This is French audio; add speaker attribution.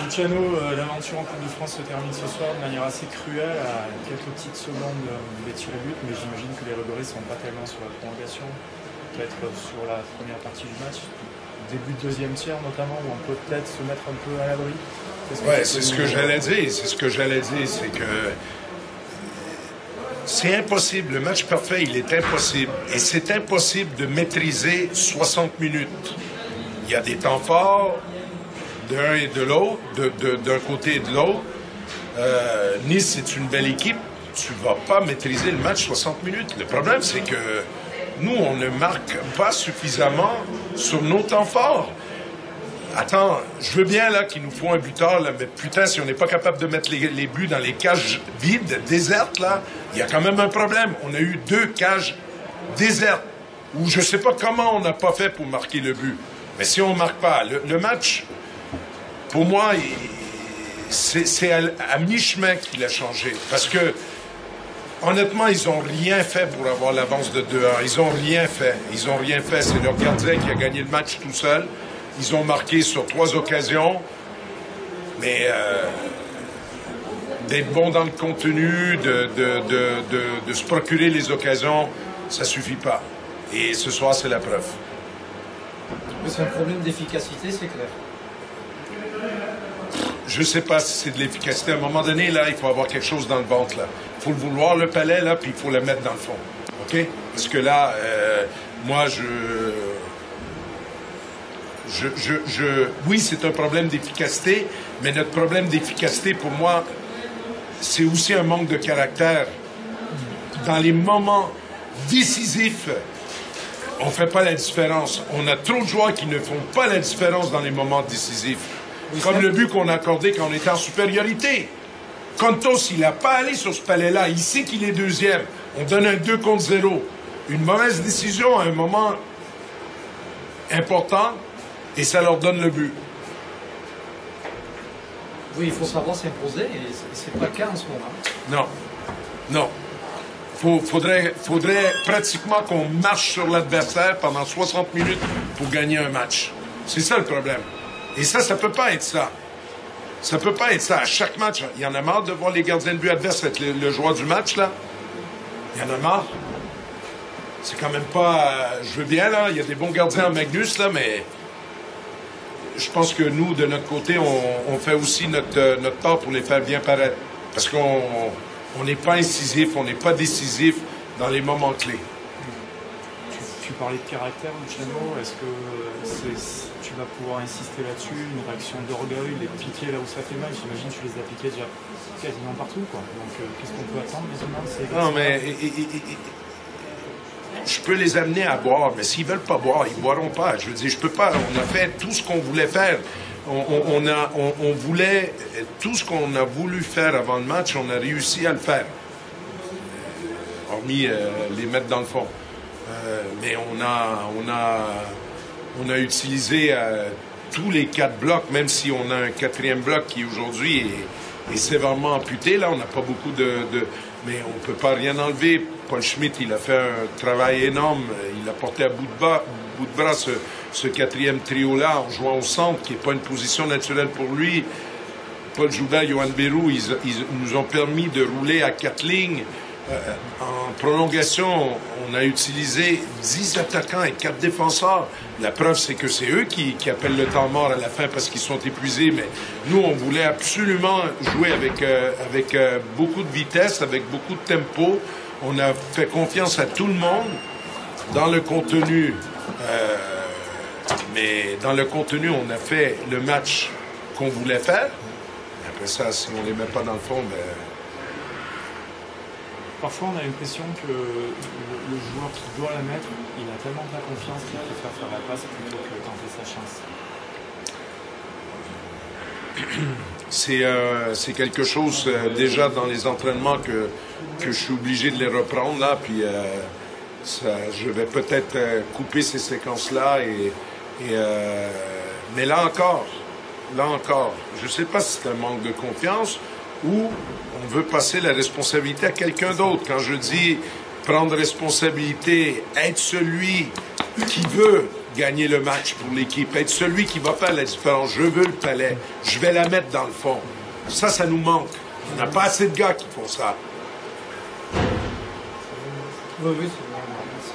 Speaker 1: Luciano, l'aventure en Coupe de France se termine ce soir de manière assez cruelle, à quelques petites secondes des tirs au but, mais j'imagine que les Redorés ne sont pas tellement sur la prolongation, peut-être sur la première partie du match, début de deuxième tiers notamment, où on peut peut-être se mettre un peu à l'abri.
Speaker 2: Ouais, c'est ce que j'allais dire, c'est que c'est impossible, le match parfait, il est impossible, et c'est impossible de maîtriser 60 minutes. Il y a des temps forts, d'un et de l'autre, d'un côté et de l'autre. Nice, c'est une belle équipe. Tu ne vas pas maîtriser le match 60 minutes. Le problème, c'est que nous, on ne marque pas suffisamment sur nos temps forts. Attends, je veux bien là qu'il nous faut un buteur, là, mais putain, si on n'est pas capable de mettre les buts dans les cages vides, désertes, là, il y a quand même un problème. On a eu 2 cages désertes, où je ne sais pas comment on n'a pas fait pour marquer le but. Mais si on ne marque pas, le match... Pour moi, c'est à mi-chemin qu'il a changé. Parce que, honnêtement, ils n'ont rien fait pour avoir l'avance de 2-1. Ils n'ont rien fait. Ils n'ont rien fait. C'est leur gardien qui a gagné le match tout seul. Ils ont marqué sur 3 occasions. Mais d'être bon dans le contenu, de se procurer les occasions, ça ne suffit pas. Et ce soir, c'est la preuve.
Speaker 3: C'est un problème d'efficacité, c'est clair.
Speaker 2: Je ne sais pas si c'est de l'efficacité. À un moment donné, là, il faut avoir quelque chose dans le ventre, là. Il faut le vouloir, le palais, là, puis il faut le mettre dans le fond. OK? Parce que là, moi, oui, c'est un problème d'efficacité, mais notre problème d'efficacité, pour moi, c'est aussi un manque de caractère. Dans les moments décisifs, on ne fait pas la différence. On a trop de joueurs qui ne font pas la différence dans les moments décisifs. Comme le but qu'on a accordé quand on était en supériorité. Contos, il n'a pas allé sur ce palais-là. Il sait qu'il est deuxième. On donne un 2 contre 0. Une mauvaise décision à un moment important et ça leur donne le but.
Speaker 3: Oui, il faut savoir s'imposer et c'est pas le cas en ce moment.
Speaker 2: Non. Faudrait pratiquement qu'on marche sur l'adversaire pendant 60 minutes pour gagner un match. C'est ça le problème. Et ça peut pas être ça. Ça peut pas être ça. À chaque match, il y en a marre de voir les gardiens de but adverses être le joueur du match, là. Il y en a marre. C'est quand même pas... je veux bien, là, il y a des bons gardiens en Magnus, là, mais... je pense que nous, de notre côté, on fait aussi notre part pour les faire bien paraître. Parce qu'on n'est pas incisif, on n'est pas décisif dans les moments clés.
Speaker 1: Tu parlais de caractère, Luciano. Est-ce que tu vas pouvoir insister là-dessus, une réaction d'orgueil, les piquer là où ça fait mal? J'imagine que tu les as piqués déjà quasiment partout, quoi. Donc, qu'est-ce qu'on peut attendre, les humains?
Speaker 2: Non, mais... je peux les amener à boire, mais s'ils ne veulent pas boire, ils ne boiront pas. Je veux dire, je peux pas. On a fait tout ce qu'on voulait faire. On voulait... tout ce qu'on a voulu faire avant le match, on a réussi à le faire. Hormis les mettre dans le fond. Mais on a utilisé tous les 4 blocs, même si on a un 4e bloc qui aujourd'hui est sévèrement amputé. Là, on n'a pas beaucoup mais on ne peut pas rien enlever. Paul Schmitt, il a fait un travail énorme. Il a porté à bout de bras ce 4e trio-là en jouant au centre, qui n'est pas une position naturelle pour lui. Paul Jouda, Johan Bérou, ils nous ont permis de rouler à 4 lignes. En prolongation, on a utilisé 10 attaquants et 4 défenseurs. La preuve, c'est que c'est eux qui appellent le temps mort à la fin parce qu'ils sont épuisés. Mais nous, on voulait absolument jouer avec beaucoup de vitesse, avec beaucoup de tempo. On a fait confiance à tout le monde dans le contenu. Mais dans le contenu, on a fait le match qu'on voulait faire. Après ça, si on ne les met pas dans le fond, ben...
Speaker 1: Parfois, on a l'impression que le joueur qui doit la mettre, il a tellement de la confiance qu'il préfère faire la passe plutôt que tenter sa chance.
Speaker 2: C'est quelque chose, déjà dans les entraînements, que je suis obligé de les reprendre, là, puis je vais peut-être couper ces séquences-là, mais là encore, je ne sais pas si c'est un manque de confiance, ou on veut passer la responsabilité à quelqu'un d'autre. Quand je dis prendre responsabilité, être celui qui veut gagner le match pour l'équipe, être celui qui va faire la différence. Je veux le palais, je vais la mettre dans le fond. Ça nous manque. On n'a pas assez de gars qui font ça.
Speaker 3: Oui, c'est bon, merci.